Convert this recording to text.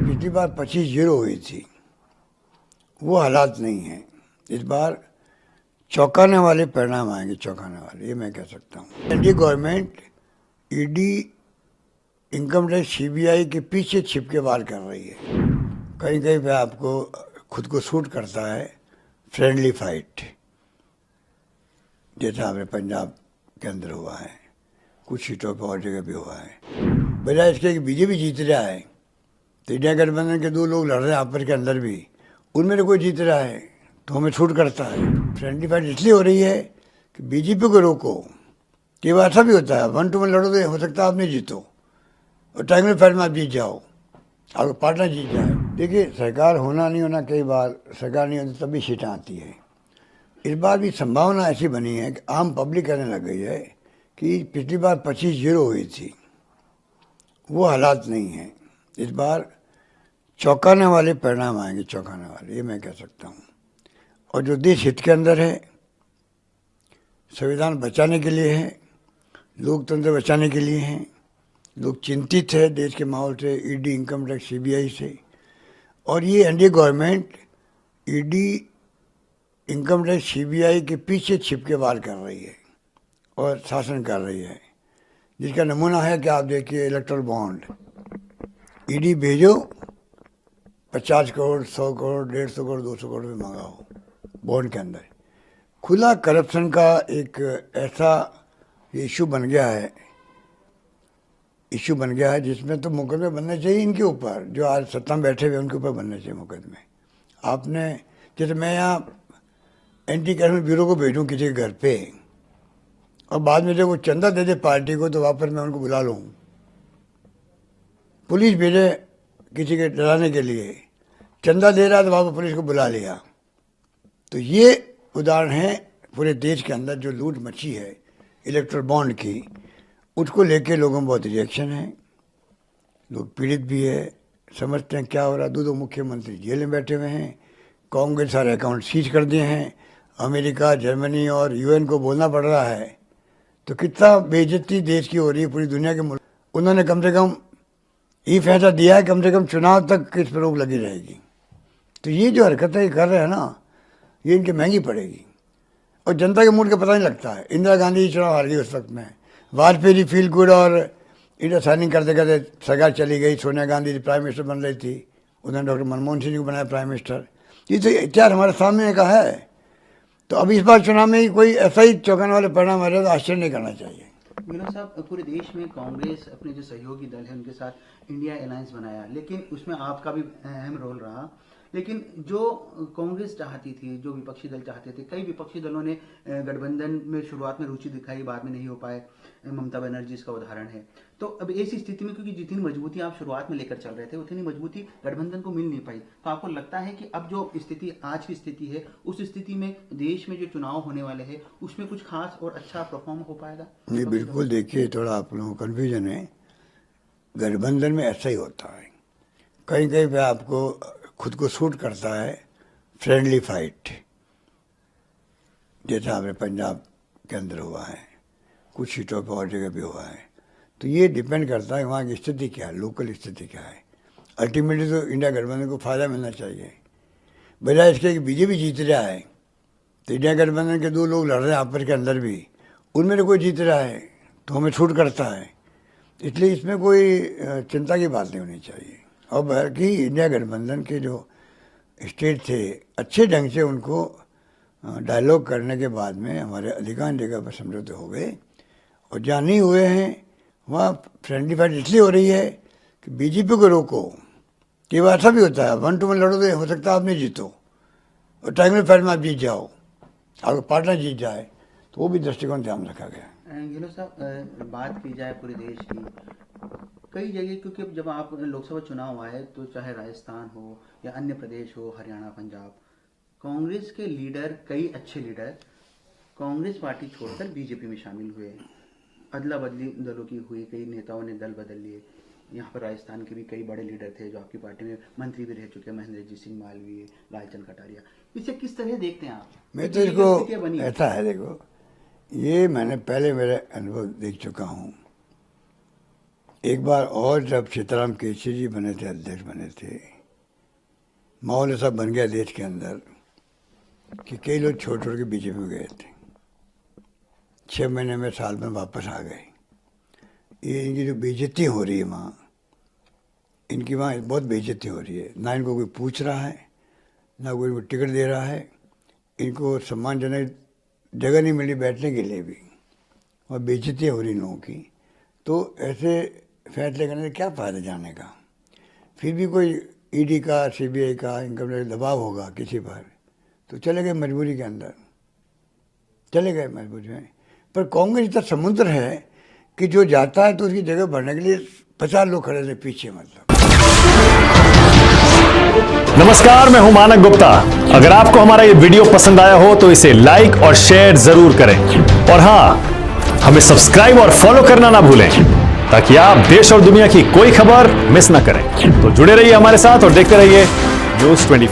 पिछली बार 25-0 हुई थी, वो हालात नहीं हैं। इस बार चौंकाने वाले परिणाम आएंगे, चौंकाने वाले, ये मैं कह सकता हूँ। NDA government ED, income tax, CBI के पीछे छिप के वार कर रही है। कहीं कहीं पे आपको खुद को सूट करता है फ्रेंडली फाइट, जैसा हमारे पंजाब के अंदर हुआ है, कुछ सीटों पर और जगह भी हुआ है। बजाय इसके कि बीजेपी जीत रहा है, तो इंडिया गठबंधन के 2 लोग लड़ रहे हैं आपस के अंदर भी, उनमें तो कोई जीत रहा है तो हमें छूट करता है। फ्रेंडली फाइट इसलिए हो रही है कि बीजेपी को रोको। कई बार ऐसा भी होता है, 1 to 1 लड़ो तो हो सकता है आप नहीं जीतो, और ट्रायंगल फाइट में आप जीत जाओ, आपका पार्टनर जीत जाए। देखिए, सरकार होना नहीं होना, कई बार सरकार नहीं होती तभी सीटें आती है। इस बार भी संभावना ऐसी बनी है कि आम पब्लिक कहने लग गई है कि पिछली बार 25-0 हुई थी, वो हालात नहीं हैं। इस बार चौंकाने वाले परिणाम आएंगे, चौंकाने वाले, ये मैं कह सकता हूँ। और जो देश हित के अंदर है, संविधान बचाने के लिए है, लोकतंत्र बचाने के लिए है, लोग चिंतित है देश के माहौल से, ईडी, इनकम टैक्स, सीबीआई से। और ये NDA government ED, income tax, CBI के पीछे छिप के वार कर रही है और शासन कर रही है, जिसका नमूना है कि आप देखिए इलेक्ट्रल बॉन्ड, ईडी भेजो, 50 करोड़, 100 करोड़, 150 करोड़, 200 करोड़ में मंगाओ बॉन्ड के अंदर। खुला करप्शन का एक ऐसा इशू बन गया है, जिसमें तो मुकदमे बनने चाहिए इनके ऊपर, जो आज सत्ता में बैठे हुए उनके ऊपर बनने चाहिए मुकदमे। आपने, जैसे मैं यहाँ एंटी करप्शन ब्यूरो को भेजूँ किसी के घर पे, और बाद में जब वो चंदा दे दे पार्टी को, तो वापस मैं उनको बुला लूँ, पुलिस भेजे किसी के डराने के लिए, चंदा दे रहा है तो वापस पुलिस को बुला लिया। तो ये उदाहरण है पूरे देश के अंदर जो लूट मची है इलेक्ट्रल बॉन्ड की, उसको लेके लोगों में बहुत रिएक्शन है, लोग पीड़ित भी है, समझते हैं क्या हो रहा है। 2 मुख्यमंत्री जेल में बैठे हुए हैं, कांग्रेस सारे अकाउंट सीज कर दिए हैं, अमेरिका, जर्मनी और यूएन को बोलना पड़ रहा है। तो कितना बेइज्जती देश की हो रही है पूरी दुनिया के मुल्क। उन्होंने कम से कम ये फैसला दिया है, कम से कम चुनाव तक इस पर रोक लगी रहेगी। तो ये जो हरकतें कर रहे हैं ना, ये इनकी महंगी पड़ेगी, और जनता के मूड का पता नहीं लगता है। इंदिरा गांधी चुनाव हार गई उस वक्त में, वाजपेयी जी फील गुड और इंडिया साइनिंग करते करते सरकार चली गई, सोनिया गांधी जी प्राइम मिनिस्टर बन रही थी, उन्होंने डॉक्टर मनमोहन सिंह को बनाया प्राइम मिनिस्टर। ये तो इतिहास हमारे सामने का है। तो अब इस बार चुनाव में कोई ऐसा ही चौंकाने वाले परिणाम आ रहे तो आश्चर्य नहीं करना चाहिए। मीना साहब, पूरे देश में कांग्रेस अपने जो सहयोगी दल है उनके साथ इंडिया अलायंस बनाया, लेकिन उसमें आपका भी अहम रोल रहा। लेकिन जो कांग्रेस चाहती थी, जो विपक्षी दल चाहते थे, कई विपक्षी दलों ने गठबंधन में शुरुआत में रुचि दिखाई, बाद में नहीं हो पाए। ममता बनर्जी इसका उदाहरण है। तो अब ऐसी स्थिति में, क्योंकि जितनी मजबूती आप शुरुआत में लेकर चल रहे थे, उतनी मजबूती गठबंधन को मिल नहीं पाई, तो आपको लगता है कि अब जो स्थिति, आज की स्थिति है, उस स्थिति में देश में जो चुनाव होने वाले हैं उसमें कुछ खास और अच्छा परफॉर्म हो पाएगा? जी बिल्कुल। देखिए, थोड़ा आप लोगों को कन्फ्यूजन है। गठबंधन में ऐसा ही होता है, कहीं कहीं पे आपको खुद को सूट करता है फ्रेंडली फाइट, जैसा हमारे पंजाब के अंदर हुआ है, कुछ सीटों पर और जगह भी हुआ है। तो ये डिपेंड करता है वहाँ की स्थिति क्या है, लोकल स्थिति क्या है। अल्टीमेटली तो इंडिया गठबंधन को फ़ायदा मिलना चाहिए। बजाय इसके कि बीजेपी जीत रहा है, तो इंडिया गठबंधन के 2 लोग लड़ रहे हैं आपस के अंदर भी, उनमें तो कोई जीत रहा है तो हमें छूट करता है। इसलिए इसमें कोई चिंता की बात नहीं होनी चाहिए। और बल्कि इंडिया गठबंधन के जो स्टेट थे, अच्छे ढंग से उनको डायलॉग करने के बाद में हमारे अधिकांश जगह पर समझौते हो गए, और जहाँ नहीं हुए हैं वहाँ फ्रेंडली फाइट इसलिए हो रही है कि बीजेपी को रोको। कई बार ऐसा भी होता है, 1 to 1 लड़ो तो हो सकता है आप नहीं जीतो, और ट्रायंगल फाइट में आप जीत जाओ, आपका पार्टनर जीत जाए। तो वो भी दृष्टिकोण ध्यान रखा गया। गिलो साहब, बात की जाए पूरे देश की, कई जगह, क्योंकि जब आप लोकसभा चुनाव आए तो चाहे राजस्थान हो या अन्य प्रदेश हो, हरियाणा, पंजाब, कांग्रेस के लीडर, कई अच्छे लीडर कांग्रेस पार्टी छोड़कर बीजेपी में शामिल हुए। अदला बदली दलों की हुई, कई नेताओं ने दल बदल लिए। यहाँ पर राजस्थान के भी कई बड़े लीडर थे जो आपकी पार्टी में मंत्री भी रह चुके हैं, महेंद्र सिंह मालवीय, लालचंद कटारिया। इसे किस तरह देखते हैं आप? मैं तो इसको ऐसा है, देखो, ये मैंने पहले मेरे अनुभव देख चुका हूँ। एक बार और जब सीताराम केसरी जी बने थे, अध्यक्ष बने थे, माहौल ऐसा बन गया देश के अंदर कि कई लोग छोड़ छोड़ के बीजेपी में गए थे, 6 महीने में, साल में वापस आ गए। ये इनकी जो बेइज्जती हो रही है वहाँ, इनकी वहाँ बहुत बेइज्जती हो रही है। ना इनको कोई पूछ रहा है, ना कोई इनको टिकट दे रहा है, इनको सम्मानजनक जगह नहीं मिली बैठने के लिए भी, और बेइज्जती हो रही लोगों की। तो ऐसे फैसले करने से क्या फ़ायदा जाने का। फिर भी कोई ईडी का, सीबीआई का, इनकम टैक्स दबाव होगा किसी पर, तो चले गए मजबूरी के अंदर, चले गए मजबूरी में। पर कांग्रेस इतना समुद्र है कि जो जाता है तो उसकी जगह भरने के लिए 50 लोग खड़े थे पीछे। मतलब नमस्कार, मैं हूं मानक गुप्ता। अगर आपको हमारा ये वीडियो पसंद आया हो तो इसे लाइक और शेयर जरूर करें, और हां, हमें सब्सक्राइब और फॉलो करना ना भूलें ताकि आप देश और दुनिया की कोई खबर मिस ना करें। तो जुड़े रहिए हमारे साथ और देखते रहिए न्यूज़ 24।